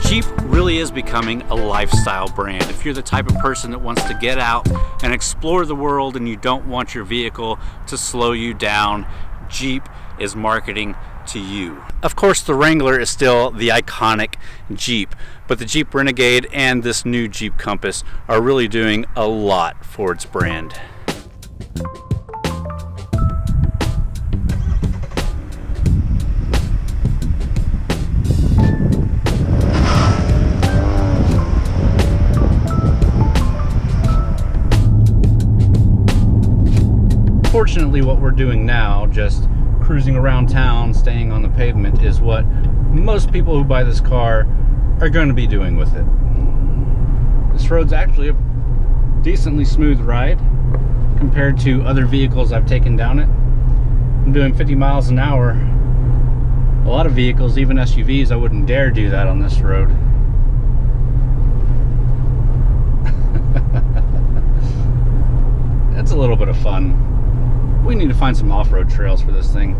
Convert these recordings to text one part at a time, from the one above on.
Jeep really is becoming a lifestyle brand. If you're the type of person that wants to get out and explore the world and you don't want your vehicle to slow you down, Jeep is marketing to you. Of course, the Wrangler is still the iconic Jeep, but the Jeep Renegade and this new Jeep Compass are really doing a lot for its brand. Fortunately, what we're doing now, just cruising around town, staying on the pavement, is what most people who buy this car are going to be doing with it. This road's actually a decently smooth ride compared to other vehicles I've taken down it. I'm doing 50 miles an hour. A lot of vehicles, even SUVs, I wouldn't dare do that on this road. That's a little bit of fun. We need to find some off-road trails for this thing.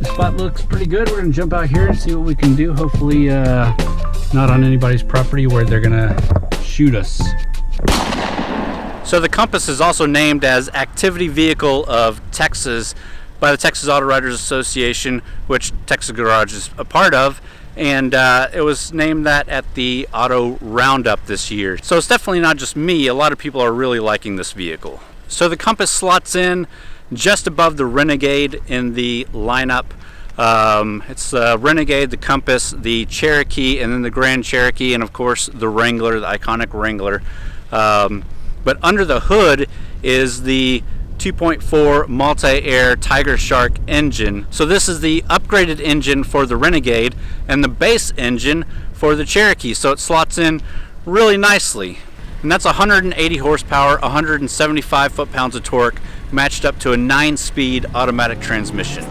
The spot looks pretty good. We're gonna jump out here and see what we can do. Hopefully not on anybody's property where they're gonna shoot us. So the Compass is also named as Activity Vehicle of Texas by the Texas Auto Writers Association, which Texas Garage is a part of. And it was named that at the Auto Roundup this year. So it's definitely not just me. A lot of people are really liking this vehicle. So the Compass slots in just above the Renegade in the lineup. It's the Renegade, the Compass, the Cherokee, and then the Grand Cherokee, and of course the Wrangler, the iconic Wrangler. But under the hood is the 2.4 multi-air Tiger Shark engine. So this is the upgraded engine for the Renegade and the base engine for the Cherokee. So it slots in really nicely. And that's 180 horsepower, 175 foot-pounds of torque, matched up to a 9-speed automatic transmission.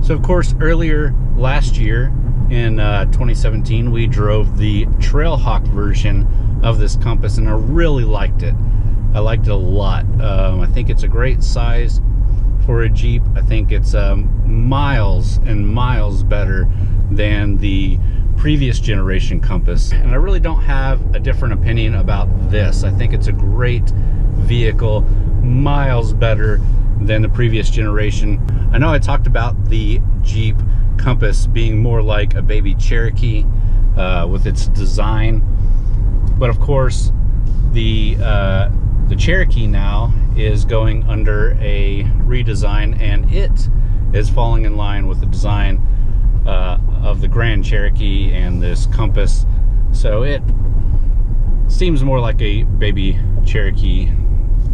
So of course, earlier last year in 2017, we drove the Trailhawk version of this Compass, and I really liked it. I liked it a lot. I think it's a great size for a Jeep. I think it's miles and miles better than the previous generation Compass. And I really don't have a different opinion about this. I think it's a great vehicle, miles better than the previous generation. I know I talked about the Jeep Compass being more like a baby Cherokee with its design, but of course the Cherokee now is going under a redesign, and it is falling in line with the design of the Grand Cherokee and this Compass. So it seems more like a baby Cherokee,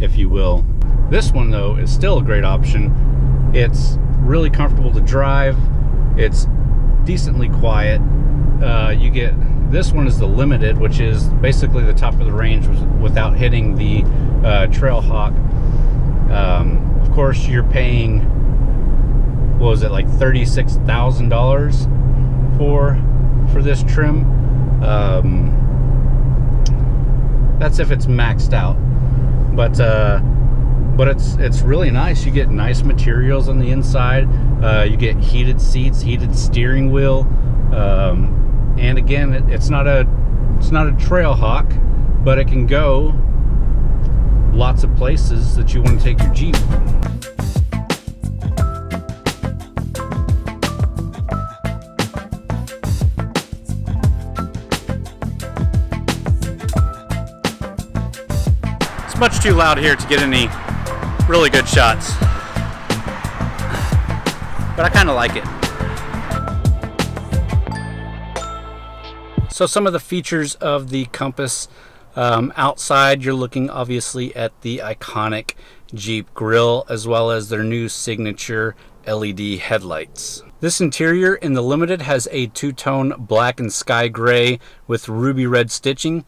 if you will. This one though is still a great option. It's really comfortable to drive. It's decently quiet. You get, this one is the Limited, which is basically the top of the range without hitting the Trailhawk. Of course, you're paying, what was it, like $36,000 for this trim. That's if it's maxed out, but it's really nice. You get nice materials on the inside. You get heated seats, heated steering wheel, and again, it's not a Trailhawk, but it can go lots of places that you want to take your Jeep. much too loud here to get any really good shots, but I kind of like it. So some of the features of the Compass, outside you're looking obviously at the iconic Jeep grille as well as their new signature LED headlights. This interior in the Limited has a two-tone black and sky gray with ruby red stitching.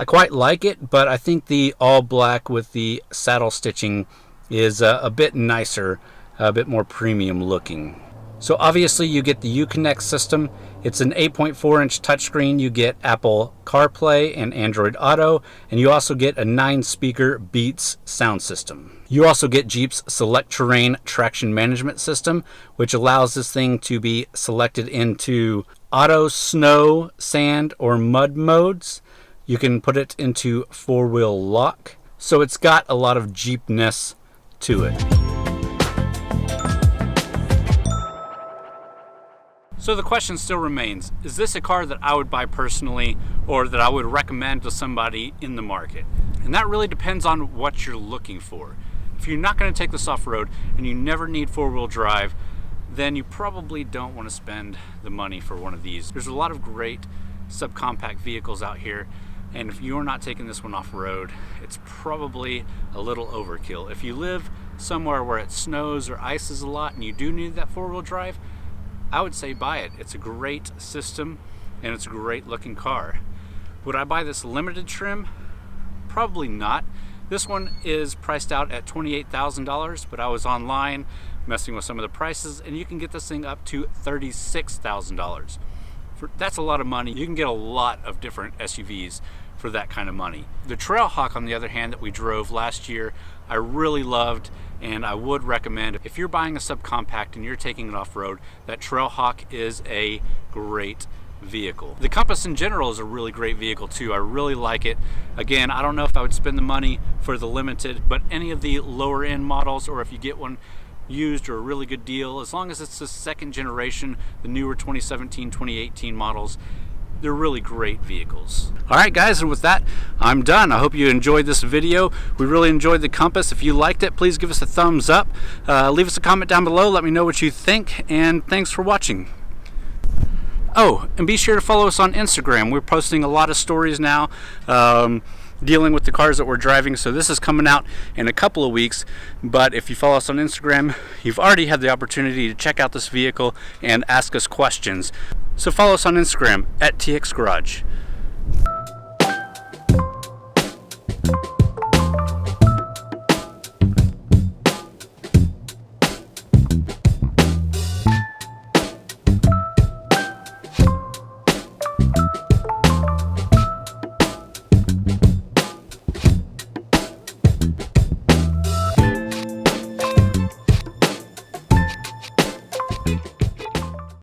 I quite like it, but I think the all black with the saddle stitching is a bit nicer, a bit more premium looking. So obviously you get the Uconnect system. It's an 8.4-inch touchscreen. You get Apple CarPlay and Android Auto, and you also get a 9-speaker Beats sound system. You also get Jeep's Select Terrain traction management system, which allows this thing to be selected into auto, snow, sand, or mud modes. You can put it into 4-wheel lock. So it's got a lot of Jeepness to it. So the question still remains, is this a car that I would buy personally or that I would recommend to somebody in the market? And that really depends on what you're looking for. If you're not going to take this off-road and you never need 4-wheel drive, then you probably don't want to spend the money for one of these. There's a lot of great subcompact vehicles out here, and if you're not taking this one off-road, it's probably a little overkill. If you live somewhere where it snows or ices a lot and you do need that 4-wheel drive, I would say buy it. It's a great system and it's a great looking car. Would I buy this Limited trim? Probably not. This one is priced out at $28,000, but I was online messing with some of the prices and you can get this thing up to $36,000. That's a lot of money. You can get a lot of different SUVs for that kind of money. The Trailhawk, on the other hand, that we drove last year, I really loved, and I would recommend. If you're buying a subcompact and you're taking it off-road, that Trailhawk is a great vehicle. The Compass in general is a really great vehicle too. I really like it. Again, I don't know if I would spend the money for the Limited, but any of the lower end models, or if you get one used or a really good deal, as long as it's the second generation, the newer 2017, 2018 models, they're really great vehicles. All right, guys, and with that, I'm done. I hope you enjoyed this video. We really enjoyed the Compass. If you liked it, please give us a thumbs up. Leave us a comment down below. Let me know what you think, and thanks for watching. Oh, and be sure to follow us on Instagram. We're posting a lot of stories now, dealing with the cars that we're driving. So this is coming out in a couple of weeks, but if you follow us on Instagram, you've already had the opportunity to check out this vehicle and ask us questions. So follow us on Instagram at TX Garage.